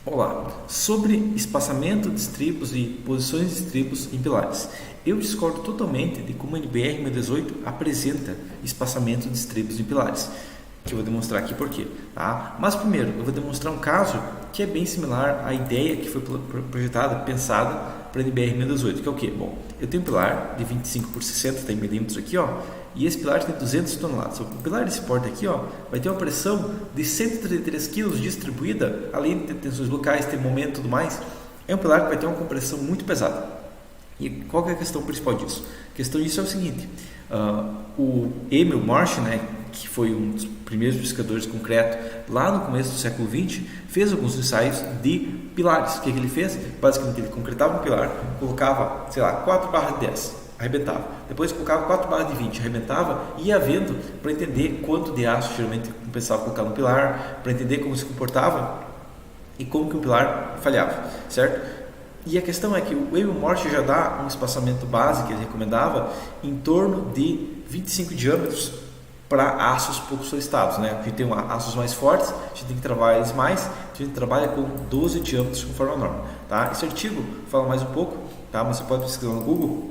Olá, sobre espaçamento de estribos e posições de estribos em pilares. Eu discordo totalmente de como a NBR 1018 apresenta espaçamento de estribos em pilares, que eu vou demonstrar aqui por quê. Tá? Mas primeiro, eu vou demonstrar um caso que é bem similar à ideia que foi projetada, pensada para a NBR 1018, que é o quê? Bom, eu tenho um pilar de 25 por 60 milímetros aqui, ó, e esse pilar tem 200 toneladas. O pilar desse porte aqui, ó, vai ter uma pressão de 133 kg distribuída, além de ter tensões locais, ter momento e tudo mais. É um pilar que vai ter uma compressão muito pesada. E qual que é a questão principal disso? A questão disso é o seguinte: o Emil Marsh, né, que foi um dos primeiros pesquisadores de concreto lá no começo do século XX, fez alguns ensaios de pilares. O que ele fez? Basicamente, ele concretava um pilar, colocava, sei lá, 4 barras de 10, arrebentava. Depois colocava 4 barras de 20, arrebentava e ia vendo para entender quanto de aço geralmente compensava colocar no pilar, para entender como se comportava e como que o pilar falhava, certo? E a questão é que o Emil Marsh já dá um espaçamento base que ele recomendava em torno de 25 diâmetros para aços pouco solicitados, né? A gente tem aços mais fortes, a gente tem que trabalhar eles mais, a gente trabalha com 12 diâmetros conforme a norma, tá? Esse artigo fala mais um pouco, tá? Mas você pode pesquisar no Google,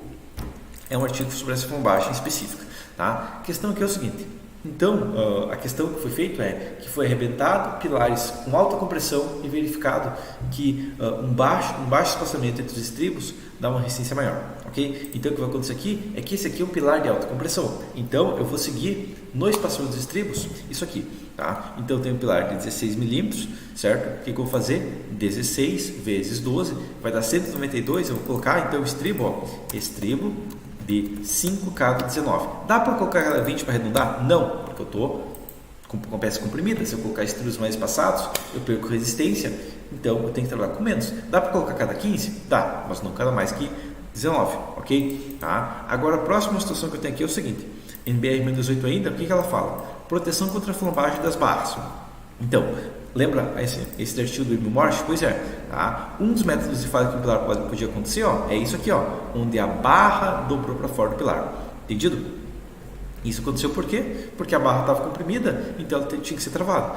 é um artigo sobre essa flombagem específica, tá? A questão aqui é o seguinte: então, a questão que foi feito é que foi arrebentado pilares com alta compressão e verificado que um baixo espaçamento entre os estribos dá uma resistência maior, ok? Então, o que vai acontecer aqui é que esse aqui é um pilar de alta compressão. Então, eu vou seguir no espaçamento dos estribos isso aqui, tá? Então, eu tenho um pilar de 16 milímetros, certo? O que eu vou fazer? 16 vezes 12 vai dar 192. Eu vou colocar, então, o estribo, ó, estribo de 5 cada 19. Dá para colocar cada 20 para arredondar? Não, porque eu estou com a peça comprimida. Se eu colocar estribos mais espaçados, eu perco resistência, então eu tenho que trabalhar com menos. Dá para colocar cada 15? Dá, mas não cada mais que 19, ok? Tá? Agora, a próxima situação que eu tenho aqui é o seguinte: NBR 1018 ainda, o que ela fala? Proteção contra a flambagem das barras. Então, lembra esse artigo do Emil Marsh? Pois é, tá? Um dos métodos de falha que o pilar podia acontecer, ó, é isso aqui, ó, onde a barra dobrou para fora do pilar. Entendido? Isso aconteceu por quê? Porque a barra estava comprimida, então ela tinha que ser travada.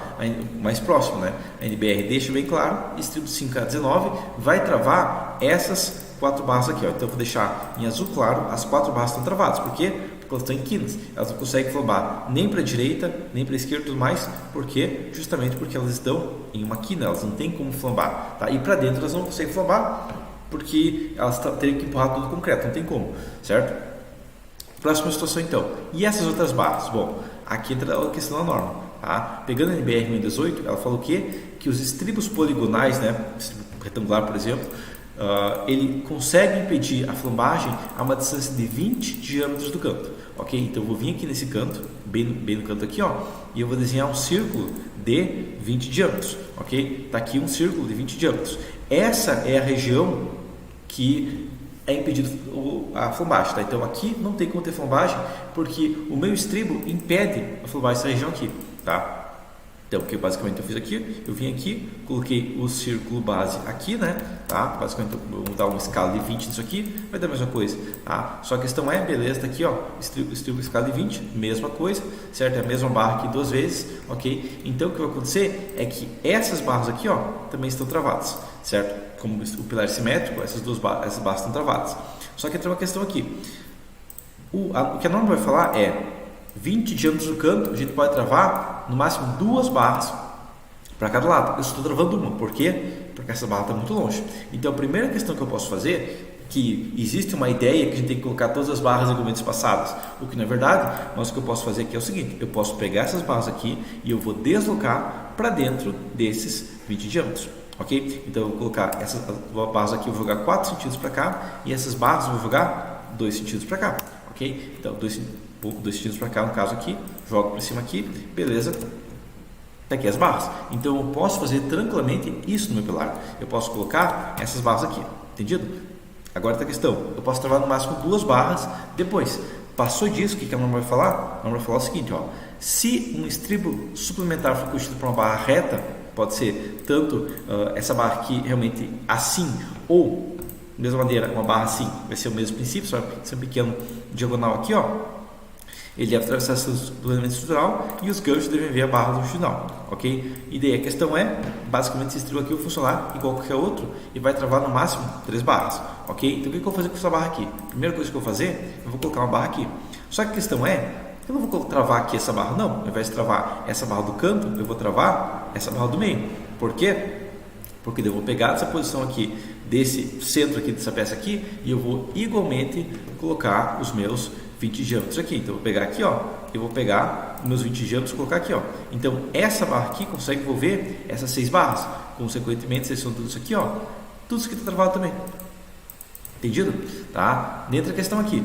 Mais próximo, né? A NBR deixa bem claro, estribo 5K19 vai travar essas 4 barras aqui, ó. Então eu vou deixar em azul claro, as 4 barras estão travadas. Por quê? Porque elas estão em quinas. Elas não conseguem flambar nem para a direita, nem para a esquerda e tudo mais. Por quê? Justamente porque elas estão em uma quina, elas não têm como flambar. Tá? E para dentro elas não conseguem flambar, porque elas teriam que empurrar tudo concreto, não tem como, certo? Próxima situação então. E essas outras barras? Bom, aqui entra a questão da norma. Tá? Pegando a NBR 1018, ela falou o quê? Que os estribos poligonais, né, retangular por exemplo, ele consegue impedir a flambagem a uma distância de 20 diâmetros do canto, ok? Então eu vou vir aqui nesse canto, bem no canto aqui, ó, e eu vou desenhar um círculo de 20 diâmetros, ok? Tá aqui um círculo de 20 diâmetros. Essa é a região que é impedido a flambagem, tá? Então aqui não tem como ter flambagem porque o meu estribo impede a flambagem dessa região aqui, tá? Então, o que basicamente eu fiz aqui, eu vim aqui, coloquei o círculo base aqui, né? Tá? Basicamente, eu vou dar uma escala de 20 nisso aqui, vai dar a mesma coisa, tá? Só a questão é, beleza, tá aqui, ó, estribo escala de 20, mesma coisa, certo? É a mesma barra aqui 2 vezes, ok? Então, o que vai acontecer é que essas barras aqui, ó, também estão travadas, certo? Como o pilar simétrico, essas barras estão travadas. Só que entra uma questão aqui. O que a norma vai falar é 20 diâmetros do canto, a gente pode travar no máximo 2 barras para cada lado. Eu estou travando uma, por quê? Porque essa barra está muito longe. Então a primeira questão que eu posso fazer, que existe uma ideia que a gente tem que colocar todas as barras igualmente espaçadas, o que não é verdade, mas o que eu posso fazer aqui é o seguinte: eu posso pegar essas barras aqui e eu vou deslocar para dentro desses 20 diâmetros. Ok? Então eu vou colocar essas barras aqui, eu vou jogar 4 centímetros para cá, e essas barras eu vou jogar 2 centímetros para cá, ok? Então 2 centímetros para cá, no caso aqui, jogo para cima aqui, beleza? Tá aqui as barras. Então eu posso fazer tranquilamente isso no meu pilar. Eu posso colocar essas barras aqui, entendido? Agora tá a questão: eu posso travar no máximo 2 barras. Depois, passou disso, o que a norma vai falar? A norma vai falar o seguinte, ó: se um estribo suplementar for constituído por uma barra reta, pode ser tanto essa barra aqui realmente assim, ou da mesma maneira uma barra assim, vai ser o mesmo princípio, só ser um pequeno diagonal aqui, ó. Ele deve atravessar do elemento estrutural e os ganchos devem ver a barra longitudinal, ok? E daí a questão é, basicamente esse estribo aqui vai funcionar igual qualquer outro e vai travar no máximo 3 barras, ok? Então o que eu vou fazer com essa barra aqui? Primeira coisa que eu vou fazer, eu vou colocar uma barra aqui. Só que a questão é, eu não vou travar aqui essa barra não, ao invés de travar essa barra do canto, eu vou travar essa barra do meio. Por quê? Porque eu vou pegar essa posição aqui, desse centro aqui, dessa peça aqui, e eu vou igualmente colocar os meus 20 diâmetros aqui. Então eu vou pegar aqui, ó, eu vou pegar meus 20 diâmetros e colocar aqui, ó. Então essa barra aqui consegue envolver essas 6 barras. Consequentemente, seleciono tudo isso aqui, ó. Tudo isso aqui está travado também. Entendido? Tá? Dentro da questão aqui.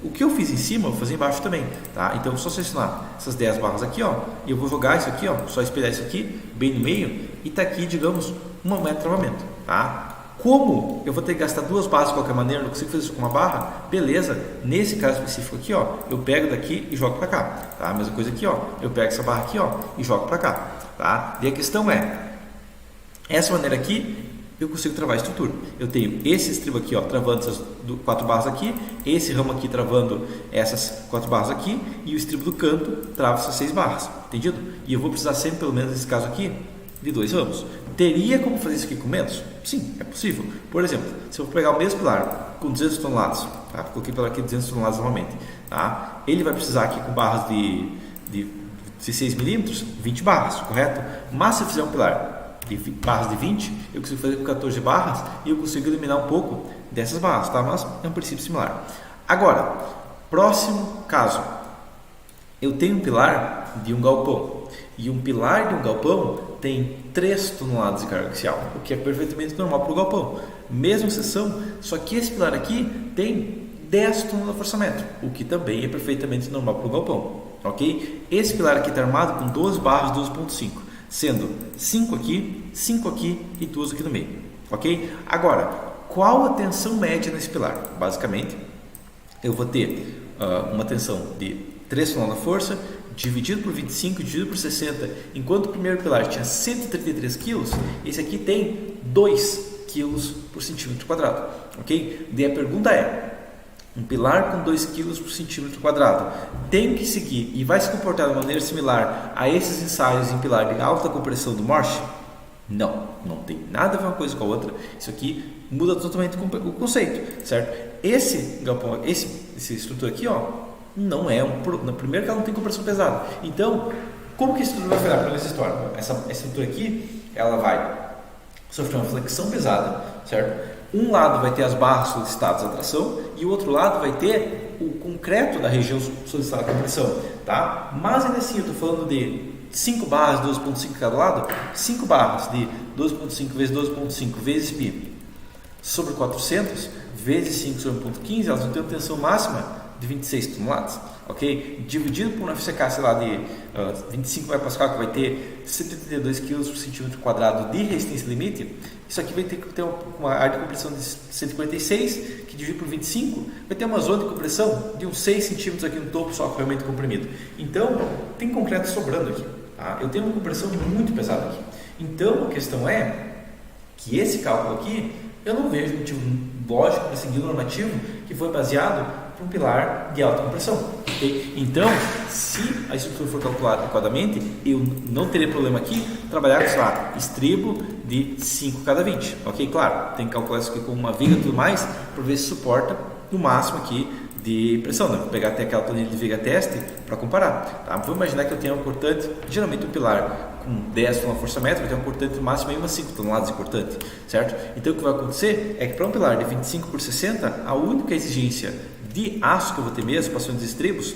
O que eu fiz em cima, eu vou fazer embaixo também, tá? Então, eu vou só selecionar essas 10 barras aqui, ó, e eu vou jogar isso aqui, ó, só espelhar isso aqui, bem no meio, e tá aqui, digamos, uma metro de travamento, tá? Como eu vou ter que gastar 2 barras de qualquer maneira, não consigo fazer isso com uma barra, beleza, nesse caso específico aqui, ó, eu pego daqui e jogo para cá, tá? A mesma coisa aqui, ó, eu pego essa barra aqui, ó, e jogo para cá, tá? E a questão é, essa maneira aqui, eu consigo travar a estrutura. Eu tenho esse estribo aqui, ó, travando essas 4 barras aqui, esse ramo aqui travando essas 4 barras aqui, e o estribo do canto trava essas 6 barras, entendido? E eu vou precisar sempre, pelo menos nesse caso aqui, de 2 ramos. Teria como fazer isso aqui com menos? Sim, é possível. Por exemplo, se eu pegar o mesmo pilar com 200 toneladas, tá? Coloquei pilar aqui 200 toneladas novamente, tá? Ele vai precisar aqui com barras de 16 milímetros, 20 barras, correto? Mas se eu fizer um pilar de barras de 20, eu consigo fazer com 14 barras e eu consigo eliminar um pouco dessas barras, tá? Mas é um princípio similar. Agora, próximo caso, eu tenho um pilar de um galpão e um pilar de um galpão tem 3 toneladas de carga axial, o que é perfeitamente normal para o galpão. Mesma seção, só que esse pilar aqui tem 10 toneladas de forçamento, o que também é perfeitamente normal para o galpão, ok? Esse pilar aqui está armado com 12 barras 12.5, sendo 5 aqui e 2 aqui no meio, ok? Agora, qual a tensão média nesse pilar? Basicamente, eu vou ter uma tensão de 3 toneladas de força, dividido por 25, dividido por 60, enquanto o primeiro pilar tinha 133 kg, esse aqui tem 2 kg por centímetro quadrado, ok? Daí a pergunta é, um pilar com 2 kg por centímetro quadrado tem que seguir e vai se comportar de maneira similar a esses ensaios em pilar de alta compressão do Morse? Não, não tem nada a ver uma coisa com a outra. Isso aqui muda totalmente o conceito, certo? Esse galpão, essa estrutura aqui, ó, não é primeiro que ela não tem compressão pesada. Então, como que a estrutura vai falhar nessa história? Essa estrutura aqui, ela vai sofrer uma flexão pesada, certo? Um lado vai ter as barras solicitadas à tração e o outro lado vai ter o concreto da região solicitada à compressão, tá? Mas ainda assim, eu estou falando de 5 barras, 12.5 cada lado, 5 barras de 12.5 vezes 12.5 vezes π sobre 400 vezes 5 sobre 1.15, elas vão ter uma tensão máxima de 26 toneladas, ok? Dividido por uma FCK, sei lá, de 25 MPa, que vai ter 132 kg por centímetro quadrado de resistência limite, isso aqui vai ter que ter uma área de compressão de 146, que dividido por 25, vai ter uma zona de compressão de uns 6 centímetros aqui no topo, só realmente comprimido. Então, tem concreto sobrando aqui, tá? Eu tenho uma compressão muito pesada aqui. Então, a questão é que esse cálculo aqui, eu não vejo motivo lógico para seguir o normativo que foi baseado para um pilar de alta compressão, okay? Então, se a estrutura for calculada adequadamente, eu não teria problema aqui trabalhar com, sei lá, estribo de 5 cada 20, ok? Claro, tem que calcular isso aqui com uma viga e tudo mais, para ver se suporta no máximo aqui de pressão, né? Vou pegar até aquela planilha de viga teste para comparar, tá? Vou imaginar que eu tenho um cortante, geralmente um pilar com 10 toneladas de forçamento vai ter um cortante máximo aí umas 5 toneladas de cortante, certo? Então o que vai acontecer é que para um pilar de 25 por 60, a única exigência de aço que eu vou ter mesmo, passando os estribos,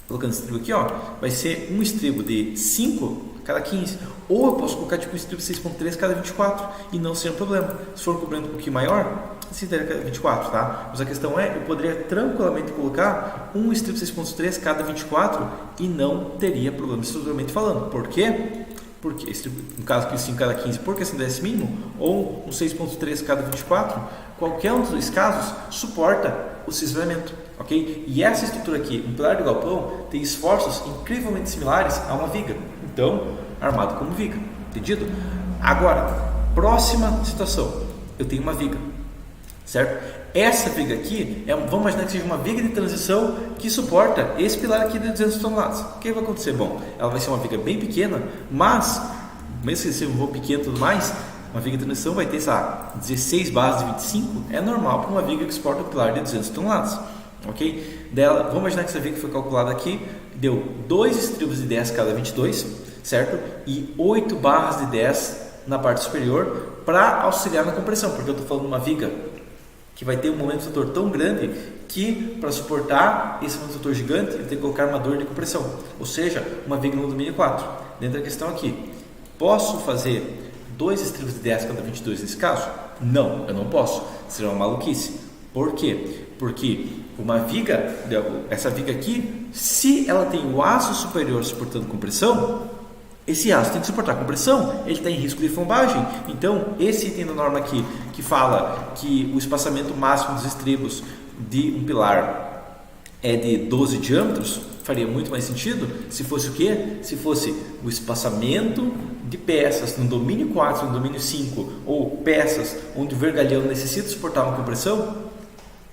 colocando esse estribo aqui, ó, vai ser um estribo de 5 cada 15, ou eu posso colocar tipo um estribo 6.3 cada 24 e não ser um problema. Se for cobrando um pouquinho maior, se der cada 24, tá? Mas a questão é, eu poderia tranquilamente colocar um estribo 6.3 cada 24 e não teria problema estruturalmente falando. Por quê? Porque, no caso aqui 5 cada 15 por questão desse mínimo, ou um 6.3 cada 24, qualquer um dos dois casos suporta o cisalhamento, ok? E essa estrutura aqui, um pilar de galpão, tem esforços incrivelmente similares a uma viga, então armado como viga, entendido? Agora, próxima situação, eu tenho uma viga, certo? Essa viga aqui, vamos imaginar que seja uma viga de transição que suporta esse pilar aqui de 200 toneladas. O que vai acontecer? Bom, ela vai ser uma viga bem pequena, mas, mesmo que seja um voo pequeno e tudo mais, uma viga de transição vai ter, sabe, 16 barras de 25, é normal para uma viga que suporta um pilar de 200 toneladas. Ok? Vamos imaginar que essa viga foi calculada aqui, deu 2 estribos de 10 cada 22, certo? E 8 barras de 10 na parte superior para auxiliar na compressão, porque eu estou falando de uma viga que vai ter um momento fator tão grande que para suportar esse momento fator gigante eu tenho que colocar armador de compressão, ou seja, uma viga no domínio 4. Dentro da questão aqui, posso fazer 2 estribos de 10 cada 22 nesse caso? Não, eu não posso, será uma maluquice. Por quê? Porque uma viga, essa viga aqui, se ela tem o aço superior suportando compressão, esse aço tem que suportar compressão, ele está em risco de flombagem. Então, esse item da norma aqui, que fala que o espaçamento máximo dos estribos de um pilar é de 12 diâmetros, faria muito mais sentido se fosse o quê? Se fosse o espaçamento de peças no domínio 4, no domínio 5, ou peças onde o vergalhão necessita suportar uma compressão,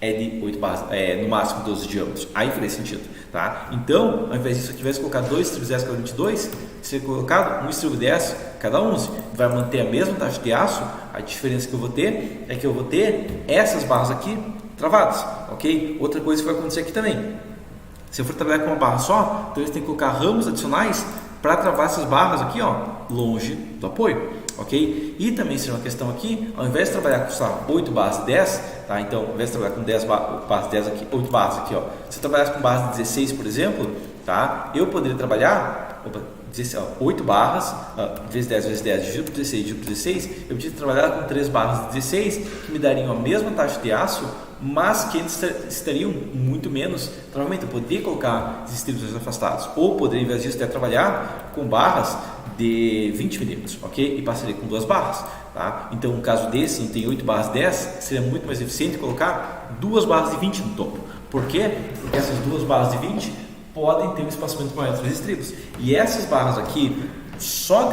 é de 8 barras, no máximo 12 diâmetros. Aí faria sentido, tá? Então, ao invés disso, eu tivesse colocado 2 estribos 10 cada 22, seria colocado 1 estribo 10 cada 11. Vai manter a mesma taxa de aço. A diferença que eu vou ter é que eu vou ter essas barras aqui travadas, ok? Outra coisa que vai acontecer aqui também, se eu for trabalhar com uma barra só, então eu tenho que colocar ramos adicionais para travar essas barras aqui, ó, longe do apoio, ok? E também seria uma questão aqui, ao invés de trabalhar com 8 barras de 10, tá? Então, ao invés de trabalhar com 10 barras de 10 aqui, 8 barras aqui, ó, se eu trabalhasse com barras de 16, por exemplo, tá? Eu poderia trabalhar 8 barras, vezes 10, vezes 10, dividido por 16, dividido por 16, eu podia trabalhar com 3 barras de 16, que me dariam a mesma taxa de aço, mas que eles estariam muito menos. Provavelmente eu poderia colocar os estribos afastados, ou poderia, em vez disso, até trabalhar com barras de 20 milímetros, ok? E passaria com 2 barras, tá? Então, no caso desse, não tem 8 barras de 10, seria muito mais eficiente colocar 2 barras de 20 no topo. Por quê? Porque essas 2 barras de 20 podem ter um espaçamento maior entre os estribos. E essas barras aqui só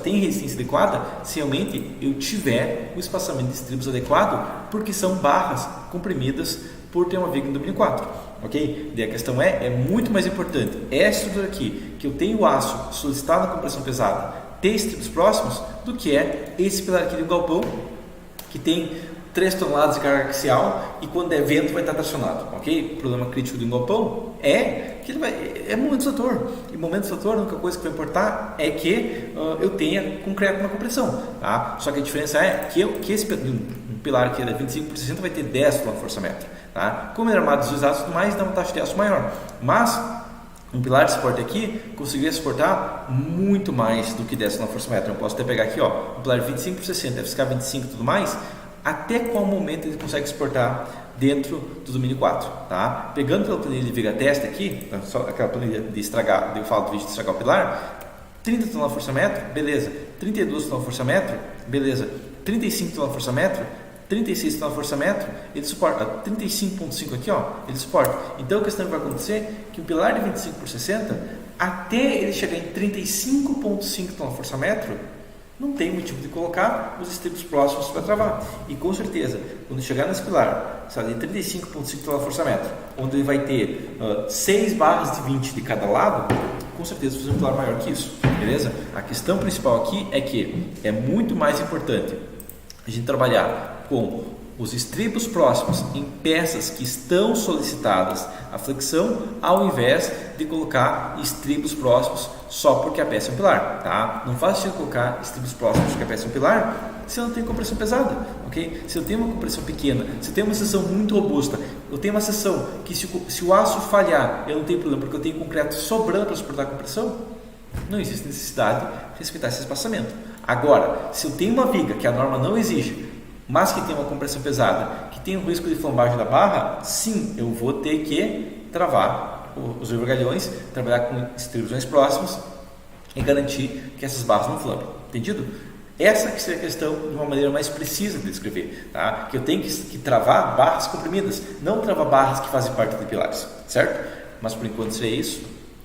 tem resistência adequada se realmente eu tiver o espaçamento de estribos adequado, porque são barras comprimidas por ter uma viga no domínio 4, ok? E a questão é muito mais importante essa estrutura aqui, que eu tenho o aço solicitado na compressão pesada, ter estribos próximos, do que é esse pilar aqui do galpão, que tem 3 toneladas de carga axial e quando der vento vai estar tracionado, ok? O problema crítico do galpão é que ele é momento fator. E momento fator, a única coisa que vai importar é que eu tenha concreto na compressão, tá? Só que a diferença é que esse pilar aqui da 25 por 60 vai ter 10 kgfm, tá? Como ele é armado deslizado e tudo mais, dá uma taxa de aço maior. Mas um pilar de suporte aqui conseguiria suportar muito mais do que 10 kgfm. Eu posso até pegar aqui, ó, um pilar 25 por 60, FSK 25 e tudo mais. Até qual momento ele consegue exportar dentro do domínio 4, tá? Pegando pela planilha de viga teste aqui, só aquela planilha de estragar, eu falo do vídeo de estragar o pilar, 30 kgfm, beleza, 32 kgfm, beleza, 35 kgfm, 36 kgfm, ele suporta, 35.5 aqui, ó, ele suporta. Então a questão que vai acontecer é que o pilar de 25 por 60, até ele chegar em 35.5 kgfm, não tem motivo de colocar os estribos próximos para travar. E com certeza, quando chegar nesse pilar, sabe, de 35.5 kgfm, onde ele vai ter 6 barras de 20 de cada lado, com certeza fazer um pilar maior que isso, beleza? A questão principal aqui é que é muito mais importante a gente trabalhar com os estribos próximos em peças que estão solicitadas a flexão, ao invés de colocar estribos próximos só porque a peça é um pilar, tá? Não faz sentido colocar estribos próximos porque a peça é um pilar se eu não tenho compressão pesada, ok? Se eu tenho uma compressão pequena, se eu tenho uma seção muito robusta, eu tenho uma seção que se o aço falhar, eu não tenho problema porque eu tenho concreto sobrando para suportar a compressão, não existe necessidade de respeitar esse espaçamento. Agora, se eu tenho uma viga que a norma não exige, mas que tem uma compressão pesada, que tem um risco de flombagem da barra, sim, eu vou ter que travar os vergalhões, trabalhar com estribos próximos e garantir que essas barras não flambem. Entendido? Essa que seria a questão de uma maneira mais precisa de descrever, tá? Que eu tenho que travar barras comprimidas, não travar barras que fazem parte de pilares, certo? Mas por enquanto seria isso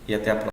e até a próxima.